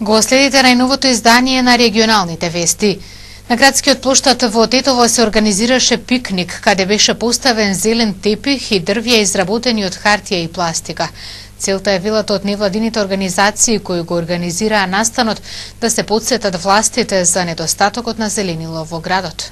Го следите најновото издание на регионалните вести. На градскиот плоштад во Тетово се организираше пикник, каде беше поставен зелен тепих и дрвја изработени од хартија и пластика. Целта е велата од невладините организации кои го организираа настанот да се потсетат властите за недостатокот на зеленило во градот.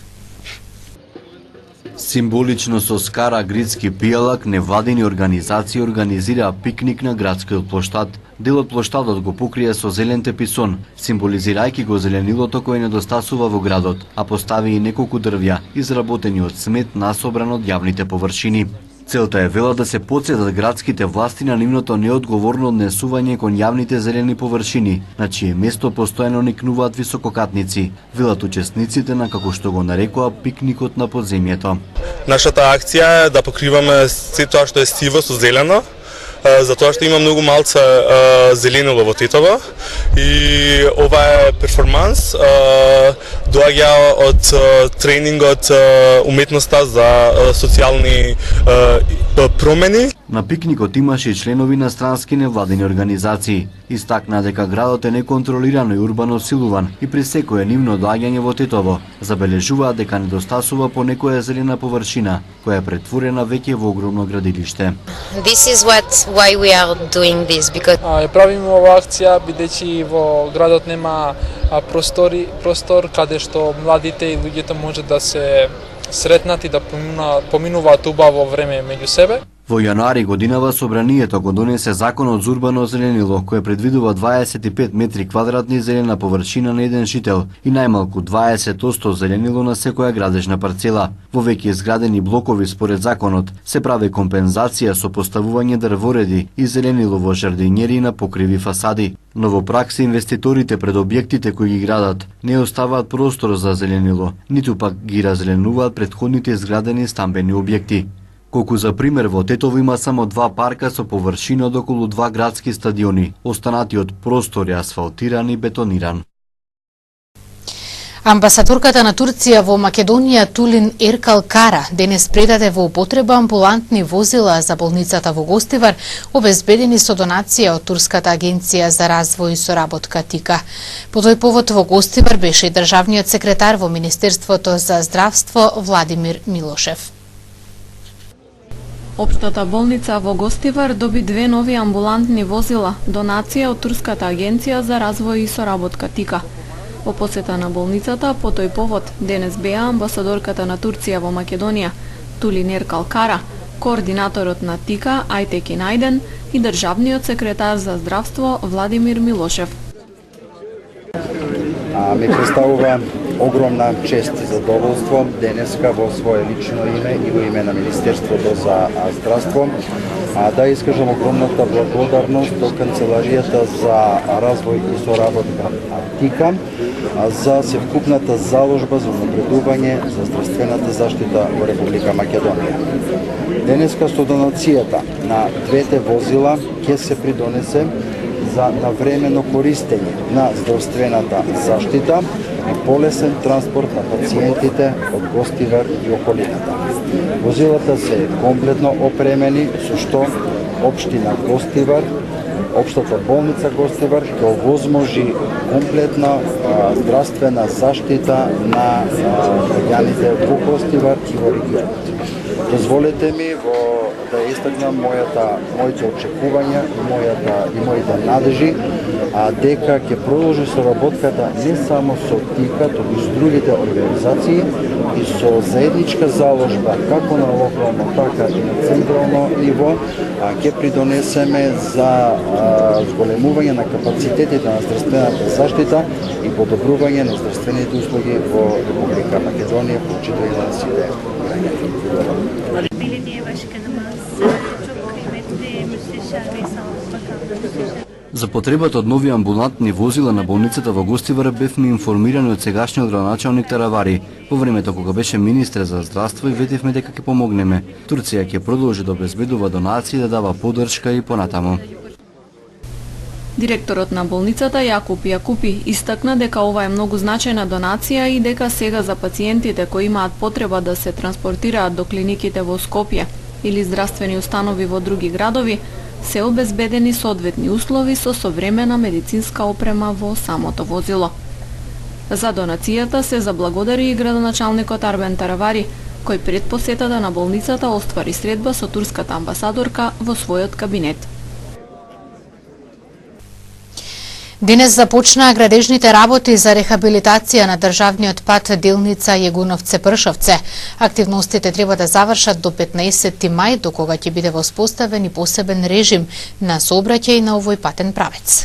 Символично со скара гридски пијалак, невладини организации организираа пикник на градскиот плоштад. Дел од плоштадот го покрие со зелен теписон, символизирајќи го зеленилото кое недостасува во градот, а постави и неколку дрвја, изработени од смет насобран од јавните површини. Целта е вела да се потсетат градските власти на нивното неодговорно однесување кон јавните зелени површини, на чие место постојано никнуваат висококатници, велат учесниците на, како што го нарекоа, пикникот на подземјето. Нашата акција е да покриваме се тоа што е сиво со зелено, затоа што има многу малце зеленило во Тетово и ова е перформанс, доаѓа од тренингот уметноста за социјални промени. На пикникот имаше и членови на странски невладини организации. Истакна дека градот е неконтролирано и урбано силуван и при секое нивно доаѓање во Тетово забележуваат дека недостасува по некоја зелена површина, која е претворена веќе во огромно градилиште. This is why we are doing this because правиме ова акција бидејќи во градот нема простор каде што младите и луѓето може да се сретнат и да поминуваат убаво време меѓу себе. Во јануари годинава собранието го донесе законот за урбано зеленило, кој предвидува 25 метри квадратни зелена површина на еден жител и најмалку 20% зеленило на секоја градежна парцела. Во веќе изградени блокови според законот се прави компензација со поставување дрвореди и зеленило во жардинјери на покриви фасади. Но во пракса инвеститорите пред објектите кои ги градат не оставаат простор за зеленило, ниту пак ги раззеленуваат претходните изградени стамбени објекти. Колку за пример во Тетово има само 2 парка со површина од околу 2 градски стадиони, останатиот простор е асфалтиран и бетониран. Амбасадорката на Турција во Македонија Тулин Еркал Кара денес предаде во употреба амбулантни возила за болницата во Гостивар, обезбедени со донација од Турската агенција за развој и соработка ТИКА. По тој повод во Гостивар беше и државниот секретар во Министерството за здравство Владимир Милошев. Општата болница во Гостивар доби 2 нови амбулантни возила, донација од Турската агенција за развој и соработка ТИКА. Во посета на болницата по тој повод денес беа амбасадорката на Турција во Македонија Тулин Еркал Кара, координаторот на ТИКА Ајтеки Најден и државниот секретар за здравство Владимир Милошев. Ми представува огромна чест и задоволство денеска во свое лично име и во име на Министерството за здравство да искажам огромната благодарност до Канцеларијата за развој и соработка ТИКА за севкупната заложба за напредување за здравствената заштита во Република Македонија. Денеска со донацијата на 2 возила ќе се придонесе за навремено користење на здравствената заштита и полесен транспорт на пациентите од Гостивар и околината. Возилата се комплетно опремени со што општина Гостивар, општата болница Гостивар ќе овозможи комплетна здравствена заштита на граѓаните во Гостивар и во регионот. Дозволете ми да истакнам моите очекувања и моите надежи дека ќе продолжи соработката не само со ТИКА, туку и со другите организации и со заедничка заложба како на локално, така и на централно ниво ќе придонесеме за зголемување на капацитетите на здравствената заштита и подобрување на здравствените услуги во Република Македонија, вклучително и на сите. За потребата од нови амбулантни возила на болницата во Гостивар бевме информирани од сегашниот градоначалник Таравари. Во времето кога беше министер за здравство и ветивме дека ќе помогнеме. Турција ќе продолжи да обезбедува донации и да дава поддршка и понатаму. Директорот на болницата Јакуп Јакупи истакна дека ова е многу значајна донација и дека сега за пациентите кои имаат потреба да се транспортираат до клиниките во Скопје или здравствени установи во други градови, се обезбедени соодветни услови со современа медицинска опрема во самото возило. За донацијата се заблагодари и градоначалникот Арбен Таравари, кој пред посетата на болницата оствари средба со турската амбасадорка во својот кабинет. Денес започнаа градежните работи за рехабилитација на државниот пат делница Јегуновце-Пршовце. Активностите треба да завршат до 15 мај, до кога ќе биде воспоставен и посебен режим на сообраќај на овој патен правец.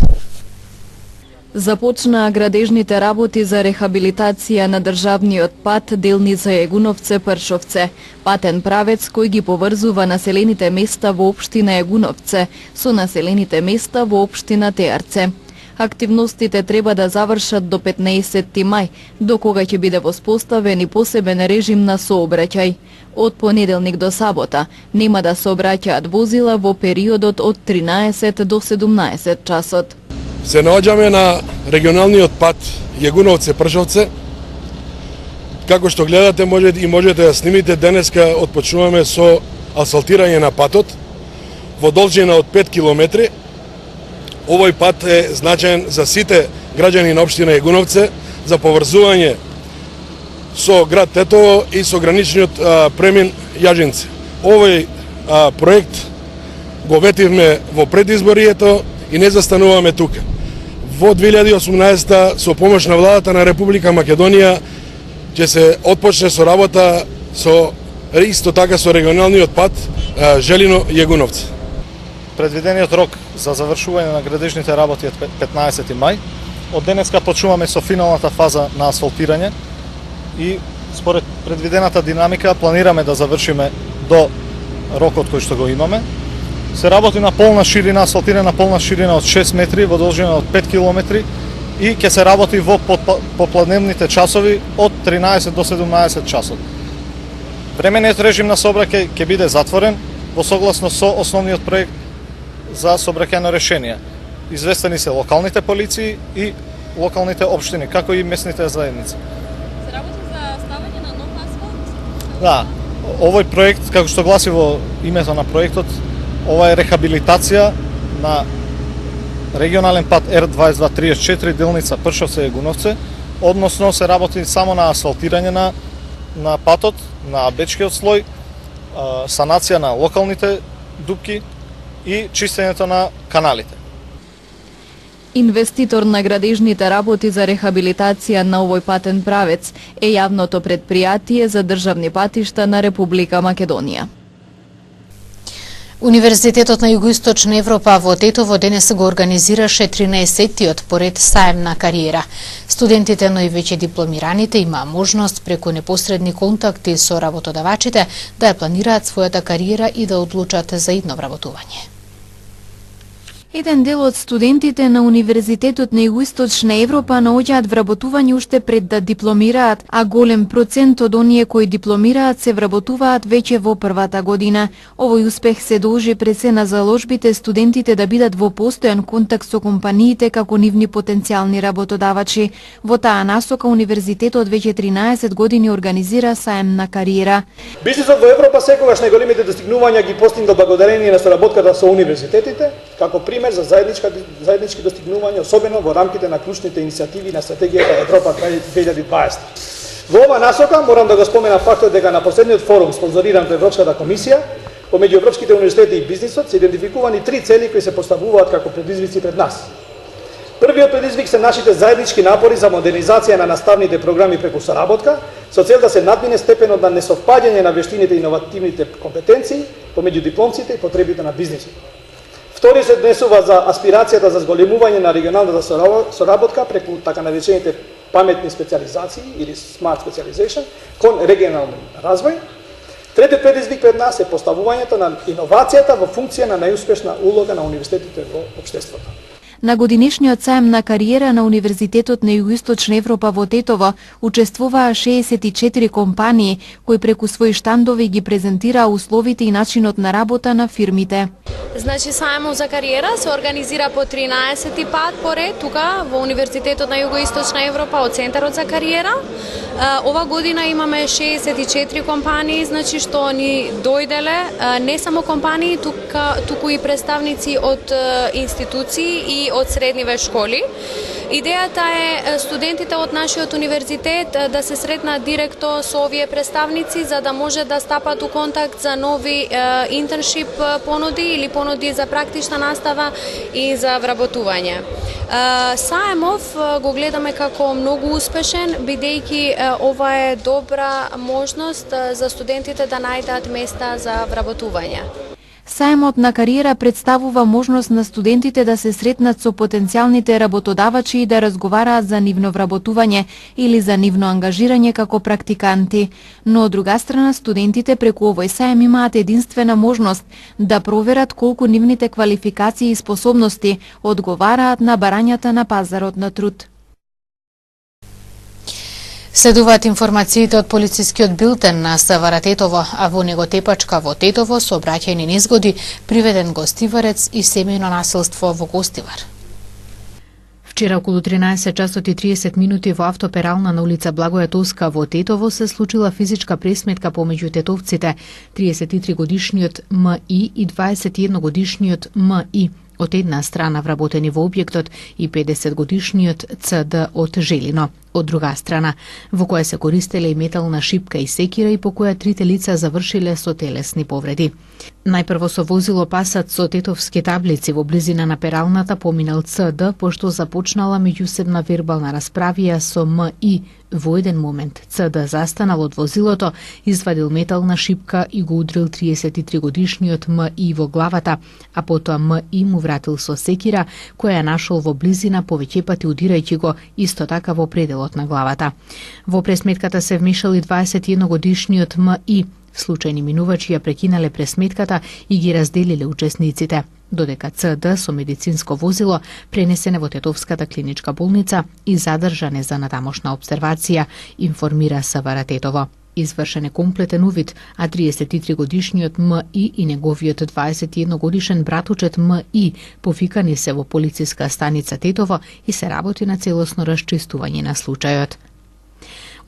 Започнаа градежните работи за рехабилитација на државниот пат делница Јегуновце-Пршовце, патен правец кој ги поврзува населените места во општина Јегуновце со населените места во општина Теарце. Активностите треба да завршат до 15 мај, до кога ќе биде воспоставен и посебен режим на сообраќај. Од понеделник до сабота нема да сообраќаат возила во периодот од 13 до 17 часот. Се наоѓаме на регионалниот пат Јегуновце-Пршовце. Како што гледате можете да снимите, денеска отпочнуваме со асфалтирање на патот во должина од 5 километри. Овој пат е значаен за сите граѓани на општина Јегуновце за поврзување со град Тетово и со граничниот премин Јажинци. Овој проект го ветивме во предизборието и не застануваме тука. Во 2018 со помош на владата на Република Македонија ќе се отпочне со работа со исто така со регионалниот пат Желино-Јегуновце. Предвидениот рок за завршување на градежните работи е 15 мај. Од денеска почнуваме со финалната фаза на асфалтирање и според предвидената динамика планираме да завршиме до рокот кој што го имаме. Се работи на полна ширина, асфалтирана полна ширина од 6 метри во должина од 5 километри и ќе се работи во попладневните часови од 13 до 17 часот. Временниот режим на сообраќај ќе биде затворен во согласно со основниот проект за сообраќајно решение. Известени се локалните полиции и локалните општини, како и местните заедници. Се работи за ставање на нов асфалт? Да, овој проект, како што гласи во името на проектот, ова е рехабилитација на регионален пат R2234 делница Пршовце-Јегуновце, односно се работи само на асфалтирање на патот, на бечкиот слој, санација на локалните дупки и чистењето на каналите. Инвеститор на градежните работи за рехабилитација на овој патен правец е јавното претпријатие за државни патишта на Република Македонија. Универзитетот на Југоисточна Европа во Тетово денес го организираше 13-тиот поред саем на кариера. Студентите, но и веќе дипломираните имаа можност преку непосредни контакти со работодавачите да ја планираат својата кариера и да одлучат за идно вработување. Еден дел од студентите на Универзитетот на Југоисточна Европа наоѓаат вработување уште пред да дипломираат, а голем процент од оние кои дипломираат се вработуваат веќе во првата година. Овој успех се должи пред се на заложбите студентите да бидат во постојан контакт со компаниите како нивни потенцијални работодавачи. Во таа насока Универзитетот веќе 13 години организира саем на кариера. Бизнисот во Европа секогаш најголемите достигнувања ги постигнал благодарение на соработката со универзитетите, како пример за заеднички достигнувања, особено во рамките на клучните иницијативи на стратегијата Европа 2020. Во ова насока морам да го спомена фактот дека на последниот форум спонзориран од Европската комисија, помеѓу европските универзитети и бизнисот се идентификувани 3 цели кои се поставуваат како предизвици пред нас. Првиот предизвик се нашите заеднички напори за модернизација на наставните програми преку соработка, со цел да се надмине степенот на несовпаѓање на вештините и иновативните компетенции помеѓу дипломците и потребите на бизнисот. Втори се однесува за аспирацијата за зголемување на регионалната соработка преку така наречените паметни специализации или smart specialization кон регионален развој. Третиот предизвик пред нас е поставувањето на иновацијата во функција на најуспешна улога на универзитетите во општеството. На годинешниот саем на кариера на Универзитетот на Југоисточна Европа во Тетово учествуваа 64 компании кои преку своји штандови ги презентираа условите и начинот на работа на фирмите. Значи саемот за кариера се организира по 13 пат поред тука во Универзитетот на Југоисточна Европа од Центарот за кариера. Ова година имаме 64 компании, значи што ни дојделе не само компании, туку и представници од институции и од средниве школи. Идејата е студентите од нашиот универзитет да се сретнат директно со овие представници за да може да стапат у контакт за нови интерншип понуди или понуди за практична настава и за вработување. Саемов го гледаме како многу успешен, бидејќи ова е добра можност за студентите да најдат места за вработување. Саемот на кариера представува можност на студентите да се сретнат со потенцијалните работодавачи и да разговараат за нивно вработување или за нивно ангажирање како практиканти. Но од друга страна, студентите преку овој саем имаат единствена можност да проверат колку нивните квалификации и способности одговараат на барањата на пазарот на труд. Следуваат информациите од полицискиот билтен на СВР Тетово, а во него тепачка во Тетово со обраќајни незгоди, приведен гостиварец и семејно насилство во Гостивар. Вчера околу 13 часот и 30 минути во автоперална на улица Благоја Тоска во Тетово се случила физичка пресметка помеѓу тетовците, 33 годишниот МИ и 21 годишниот МИ. Од една страна вработени во објектот и 50 годишниот ЦД од Желино. Од друга страна, во која се користеле и метална шипка и секира и по која трите лица завршиле со телесни повреди. Најпрво со возило Пасат со тетовски таблици во близина на пералната поминал ЦД, пошто започнала меѓусебна вербална расправија со МИ. Во еден момент ЦД застанал од возилото, извадил метална шипка и го удрил 33 годишниот МИ во главата, а потоа МИ му вратил со секира, која ја нашол во близина повеќе пати удирајќи го, исто така во пределот на главата. Во пресметката се вмешал и 21 годишниот МИ. Случајни минувачи ја прекинале пресметката и ги разделиле учесниците, додека ЦД со медицинско возило пренесене во Тетовската клиничка болница и задржане за натамошна обсервација, информира СВР Тетово. Извршен е комплетен увид, а 33 годишниот МИ и неговиот 21 годишен братучет МИ повикани се во полициска станица Тетово и се работи на целосно расчистување на случајот.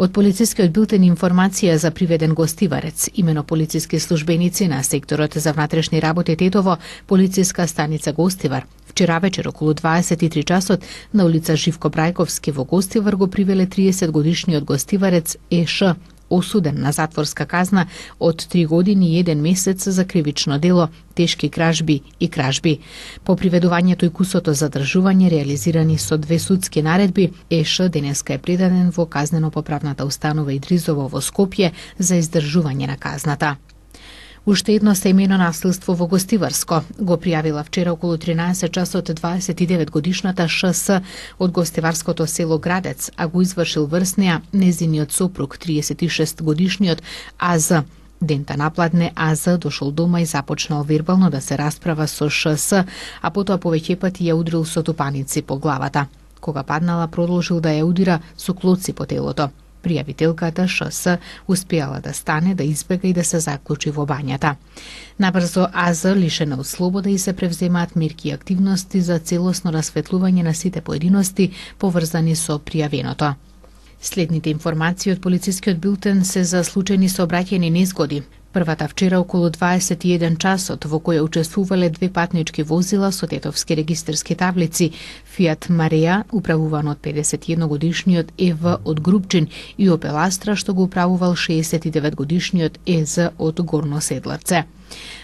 Од полицискиот билтен информација за приведен гостиварец, имено полициски службеници на секторот за внатрешни работи Тетово, полициска станица Гостивар, вчера вечер околу 23 часот на улица Живко Брајковски во Гостивар го привеле 30 годишниот гостиварец ЕШ, осуден на затворска казна од 3 години и 1 месец за кривично дело, тешки кражби и кражби. По приведувањето и кусото задржување реализирани со 2 судски наредби, ЕШ денеска е предаден во казнено-поправната установа Идризово во Скопје за издржување на казната. Уште едно семејно насилство во Гостиварско го пријавила вчера околу 13 часот 29 годишната ШС од гостиварското село Градец, а го извршил врсниот незиниот сопруг 36 годишниот АЗ. Дента напладне АЗ дошол дома и започнал вербално да се расправа со ШС, а потоа повеќе пати ја удрил со тупаници по главата. Кога паднала, продолжил да ја удира со клоци по телото. Пријавителката ШС успеала да стане, да избега и да се заклучи во бањата. Набрзо АЗ лишена од слобода и се превземаат мерки и активности за целосно расветлување на сите поединости поврзани со пријавеното. Следните информации од полицискиот билтен се за случајни сообраќајни незгоди. Првата вчера околу 21 часот, во која учествувале 2 патнички возила со тетовски регистерски таблици, Фиат Мареја, управуван од 51 годишниот ЕВ од Грубчин, и Опел Астра, што го управувал 69 годишниот ЕЗ од Горно Седларце.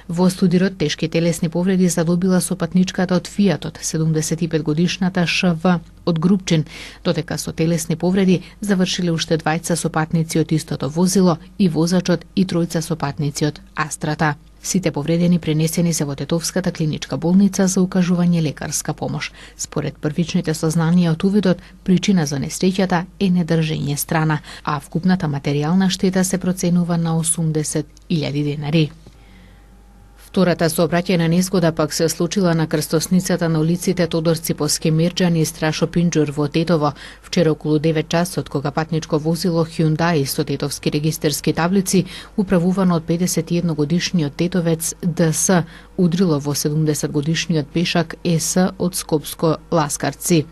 Во студирот тешки телесни повреди задобила сопатничката од Фиатот, 75 годишната ШВ од Грубчин, додека со телесни повреди завршиле уште 2 сопатници од истото возило и возачот и 3 сопатници од Астрата. Сите повредени пренесени се во Тетовската клиничка болница за укажување лекарска помош. Според првичните сознанија од увидот, причина за несреќата е недржење страна, а вкупната материјална штета се проценува на 80.000 денари. Втората сообраќајна незгода пак се случила на крстосницата на улиците Тодор Циповски Мирџан и Страшо Пинџур во Тетово вчера околу 9 часот, кога патничко возило Hyundai со тетовски регистерски таблици, управувано од 51 годишниот тетовец ДС, удрило во 70 годишниот пешак ЕС од Скопско Ласкарци.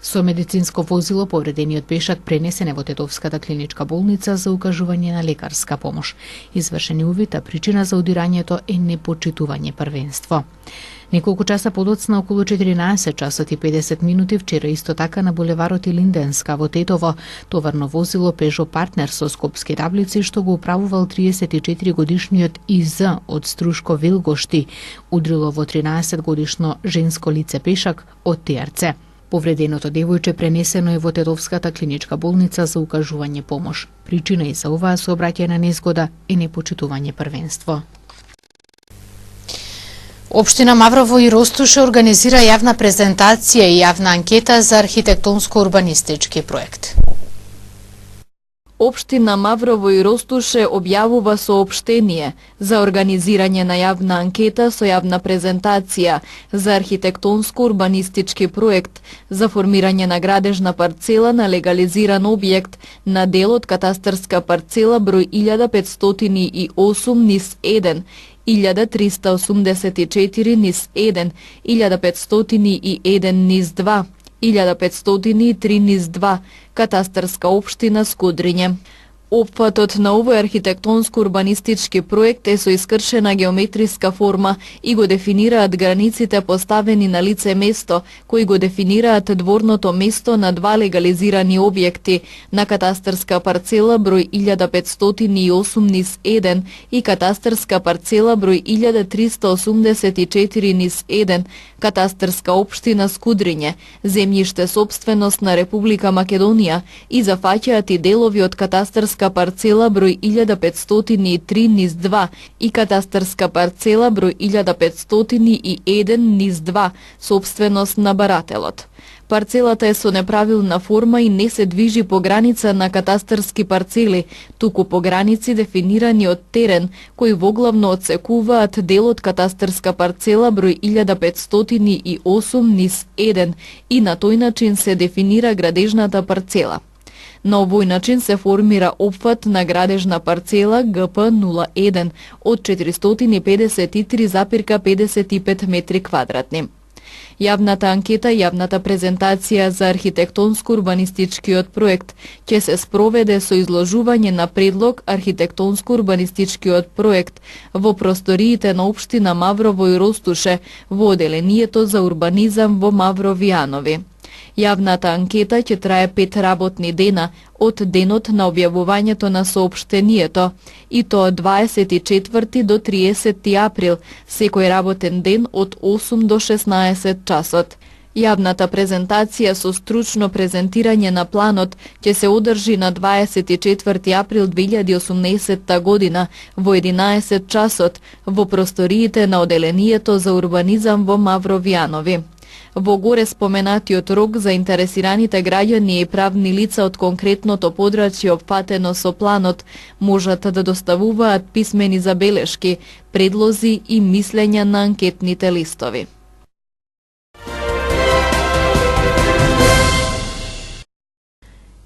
Со медицинско возило повредениот пешак пренесен е во Тетовската клиничка болница за укажување на лекарска помош. Извршен е увид, а причина за удирањето е непочитување првенство. Неколку часа подоцна, околу 14 часот и 50 минути, вчера исто така на булеварот Илинденска во Тетово, товарно возило Peugeot Partner со скопски таблици, што го управувал 34 годишниот ИЗ од Струшко Вилгошти, удрило во 13 годишно женско лице пешак од ТРЦ. Повреденото девојче пренесено е во Тетовската клиничка болница за укажување помош. Причина и за оваа сообраќајна незгода е непочитување првенство. Општина Маврово и Ростуше организира јавна презентација и јавна анкета за архитектонско-урбанистички проект. Општина Маврово и Ростуше објавува соопштение за организирање на јавна анкета со јавна презентација за архитектонско-урбанистички проект за формирање на градежна парцела на легализиран објект на дел од катастарска парцела број 1508/1, 1384/1, 1501/2, 1503/2, катастарска општина Скудриње. Опфатот на овој архитектонско-урбанистички проект е со искршена геометриска форма и го дефинираат границите поставени на лице место, кои го дефинираат дворното место на два легализирани објекти, на катастарска парцела број 1508/1 и катастарска парцела број 1384/1, катастарска општина Скудриње, земјиште сопственост на Република Македонија, и зафаќаат и делови од катастарска парцела број 1503/2 и катастарска парцела број 1501/2, сопственост на барателот. Парцелата е со неправилна форма и не се движи по граница на катастарски парцели, туку по граници дефинирани од терен, кои воглавно одсекуваат дел од катастарска парцела број 1508/1 и на тој начин се дефинира градежната парцела. На овој начин се формира опфат на градежна парцела ГП01 од 453,55 метри квадратни. Јавната анкета и јавната презентација за архитектонско-урбанистичкиот проект ќе се спроведе со изложување на предлог архитектонско-урбанистичкиот проект во просториите на општина Маврово и Ростуше во оделението за урбанизам во Мавровијанови. Јавната анкета ќе трае 5 работни дена од денот на објавувањето на соопштението, и тоа од 24 до 30 април, секој работен ден од 8 до 16 часот. Јавната презентација со стручно презентирање на планот ќе се одржи на 24 април 2018 година во 11 часот во просториите на оделението за урбанизам во Мавровијанови. Во горе споменатиот рок, заинтересираните граѓани и правни лица од конкретното подрачје опфатено со планот можат да доставуваат писмени забелешки, предлози и мислења на анкетните листови.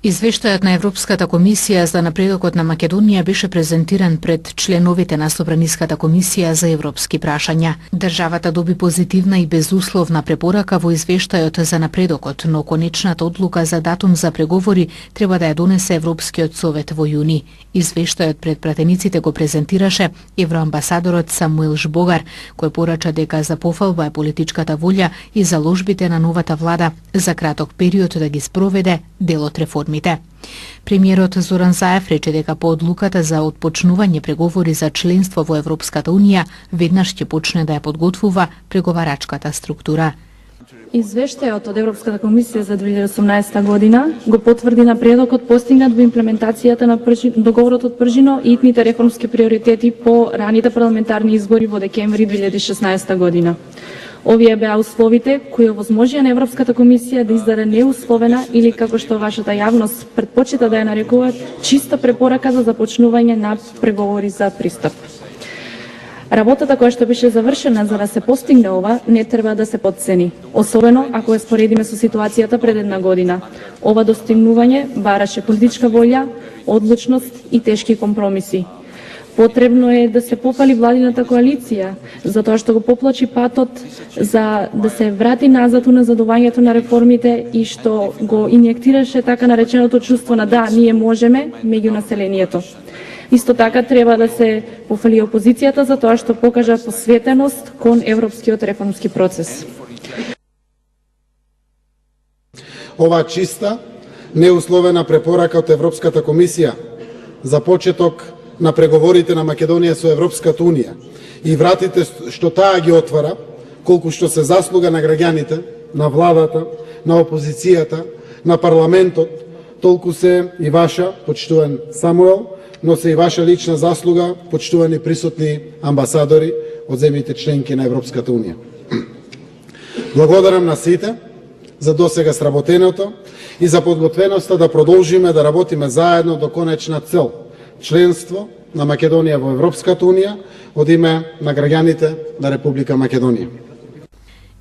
Извештајот на Европската комисија за напредокот на Македонија беше презентиран пред членовите на Собраниската комисија за европски прашања. Државата доби позитивна и безусловна препорака во извештајот за напредокот, но конечната одлука за датум за преговори треба да ја донесе Европскиот совет во јуни. Извештајот пред пратениците го презентираше евроамбасадорот Самуел Жбогар, кој порача дека за пофалба е политичката волја и заложбите на новата влада за краток период да ги спроведе дел од реформите. Премиерот Зоран Заев рече дека по одлуката за отпочнување преговори за членство во Европската Унија веднаш ќе почне да ја подготвува преговарачката структура. Извештајот од Европската комисија за 2018 година го потврди напредокот постигнат во имплементацијата на договорот од Пржино и итните реформски приоритети по раните парламентарни избори во декември 2016 година. Овие беа условите кои овозможија на Европската комисија да издаде неусловена или, како што вашата јавност претпочита да ја нарекуваат, чиста препорака за започнување на преговори за пристап. Работата која што беше завршена за да се постигне ова не треба да се потцени, особено ако ја споредиме со ситуацијата пред една година. Ова достигнување бараше политичка волја, одлучност и тешки компромиси. Потребно е да се попали владината коалиција, затоа што го поплачи патот за да се врати назад уназадувањето на реформите и што го инјектираше така нареченото чувство на да, ние можеме меѓу населението. Исто така треба да се пофали опозицијата за тоа што покажа посветеност кон европскиот реформски процес. Ова чиста, неусловена препорака од Европската комисија за почеток на преговорите на Македонија со Европската Унија и вратите што таа ги отвара, колку што се заслуга на граѓаните, на владата, на опозицијата, на парламентот, толку се и ваша, почитуван Самуел, но се и ваша лична заслуга, почитувани присутни амбасадори од земјите членки на Европската Унија. Благодарам на сите за досега сработеното и за подготвеноста да продолжиме да работиме заедно до конечна цел – членство на Македонија во Европската Унија од име на граѓаните на Република Македонија.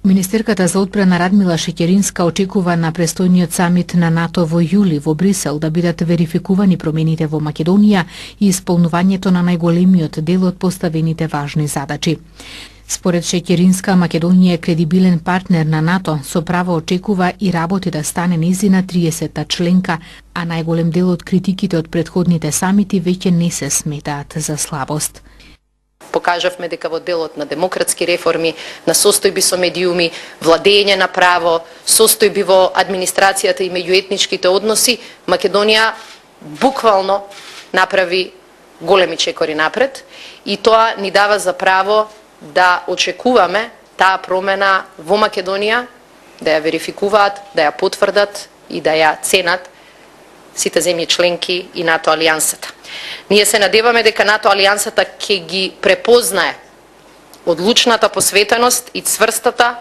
Министерката за одбрана Радмила Шеќеринска очекува на престојниот самит на НАТО во јули во Брисел да бидат верификувани промените во Македонија и исполнувањето на најголемиот дел од поставените важни задачи. Според Шеќеринска, Македонија е кредибилен партнер на НАТО, со право очекува и работи да стане незина 30-та членка, а најголем дел од критиките од претходните самити веќе не се сметаат за слабост. Покажавме дека во делот на демократски реформи, на состојби со медиуми, владење на право, состојби во администрацијата и меѓуетничките односи, Македонија буквално направи големи чекори напред и тоа ни дава за право да очекуваме таа промена во Македонија, да ја верификуваат, да ја потврдат и да ја ценат сите земји членки и НАТО алијансата. Ние се надеваме дека НАТО алијансата ќе ги препознае одлучната посветеност и цврстата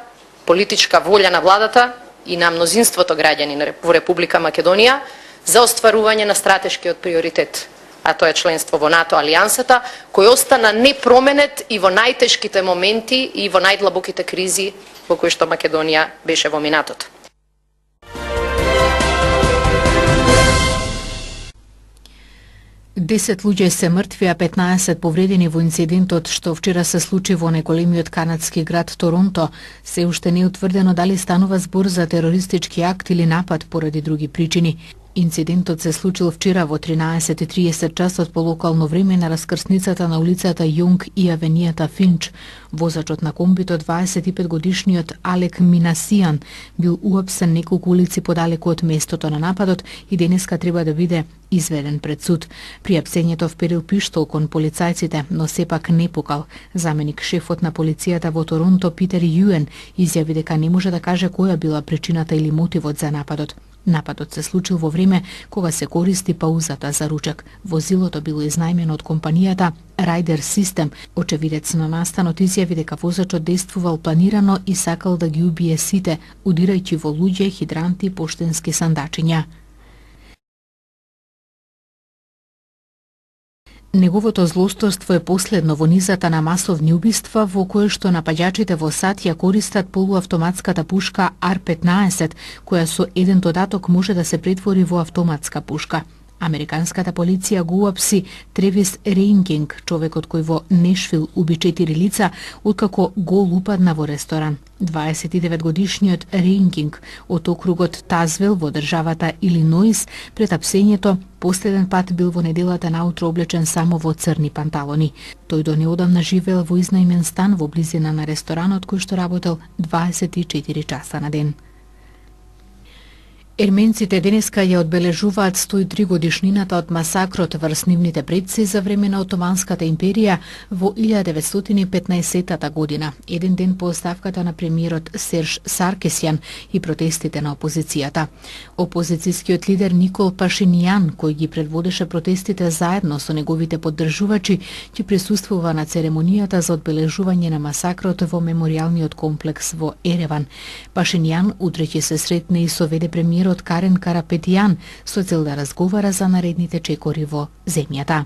политичка волја на владата и на мнозинството граѓани во Република Македонија за остварување на стратешкиот приоритет, а тоа е членство во НАТО алијансата, кој остана непроменет и во најтешките моменти и во најдлабоките кризи во кои што Македонија беше во минатото. Десет луѓе се мртви, а 15 повредени во инцидентот што вчера се случи во најголемиот канадски град Торонто. Се уште не е утврдено дали станува збор за терористички акт или напад поради други причини. Инцидентот се случил вчера во 13:30 часот по локално време на раскрсницата на улицата Јонг и авенијата Финч. Возачот на комбито, 25-годишниот Алек Минасијан, бил уапсен неколку улици подалеку од местото на нападот и денеска треба да биде изведен пред суд. При апсењето вперил пиштол кон полицајците, но сепак не покал. Заменик шефот на полицијата во Торонто Питер Јуен изјави дека не може да каже која била причината или мотивот за нападот. Нападот се случил во време кога се користи паузата за ручек. Возилото било изнајмено од компанијата Rider System. Очевидец на настанот изјави дека возачот действувал планирано и сакал да ги убие сите, удирајќи во луѓе, хидранти, поштенски сандачиња. Неговото злосторство е последно во низата на масовни убиства во кое што напаѓачите во САД ја користат полуавтоматската пушка R-15, која со еден додаток може да се претвори во автоматска пушка. Американската полиција го уапси Тревис Рейнкинг, човекот кој во Нешвил уби 4 лица, откако гол упадна во ресторан. 29-годишниот Рейнкинг од округот Тазвил во државата Илиноис пред апсењето последен пат бил во неделата наутро облечен само во црни панталони. Тој до неодамна живеел во изнајмен стан во близина на ресторанот кој што работел 24 часа на ден. Ерменците денеска ја одбележуваат 103 годишнината од масакрот врз нивните предци за време на Отоманската империја во 1915 година, еден ден по оставката на премиерот Серж Саркисјан и протестите на опозицијата. Опозицијскиот лидер Никол Пашинијан, кој ги предводеше протестите заедно со неговите поддржувачи, ќе присуствува на церемонијата за одбележување на масакрот во меморијалниот комплекс во Ереван. Пашинијан утре ќе се сретне и со веде премиер од Карен Карапетијан со цел да разговара за наредните чекори во земјата.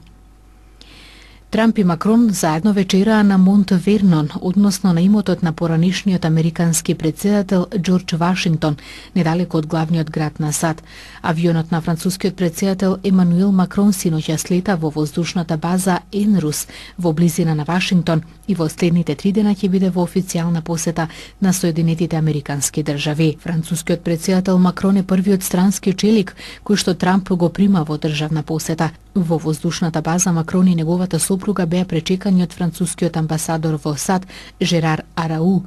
Трамп и Макрон заедно вечераа на Монт Вернон, односно на имотот на поранишниот американски претседател Џорџ Вашингтон, недалеку од главниот град на САД. Авионот на францускиот претседател Емануел Макрон синоќа слета во воздушната база Енрус во близина на Вашингтон и во следните 3 дена ќе биде во официјална посета на Соединетите американски држави. Францускиот претседател Макрон е првиот странски челик кој што Трамп го прима во државна посета. Во воздушната база Макрон и неговата сопруга беа пречекани од францускиот амбасадор во САД Жерар Арау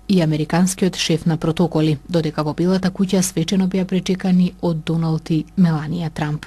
и американскиот шеф на протоколи, додека во Белата куќа свечено беа пречекани од Доналд и Меланија Трамп.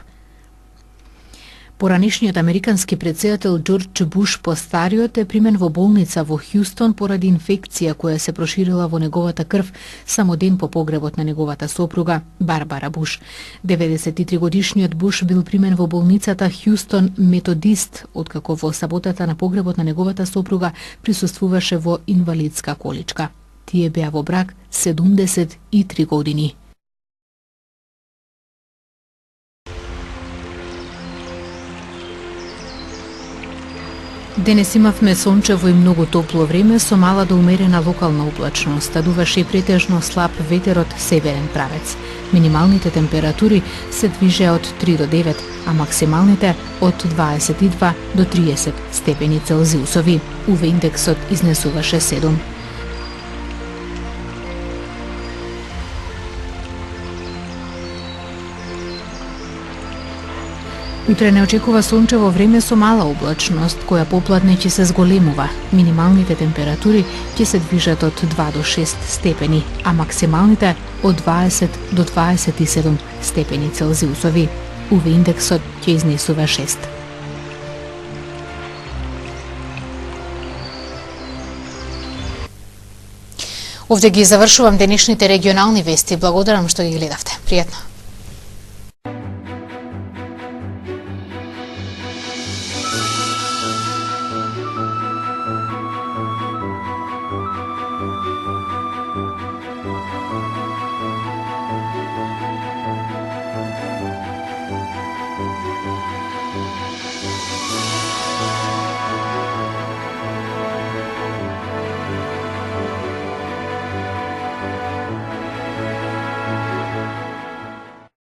Поранишниот американски претседател Џорџ Буш постариот е примен во болница во Хјустон поради инфекција која се проширила во неговата крв само ден по погребот на неговата сопруга Барбара Буш. 93 годишниот Буш бил примен во болницата Хјустон Методист, откако во саботата на погребот на неговата сопруга присуствуваше во инвалидска количка. Тие беа во брак 73 години. Денес имавме сончево и многу топло време со мала до умерена локална облачност, а дуваше и претежно слаб ветер од северен правец. Минималните температури се движеа од 3 до 9, а максималните од 22 до 30 степени Целзиусови. УВ индексот изнесуваше 7. Утре не очекува сончево време со мала облачност, која попладне ќе се зголемува. Минималните температури ќе се движат од 2 до 6 степени, а максималните од 20 до 27 степени Целзиусови. УВ индексот ќе изнесува 6. Овде ги завршувам денешните регионални вести. Благодарам што ги гледавте. Пријатно.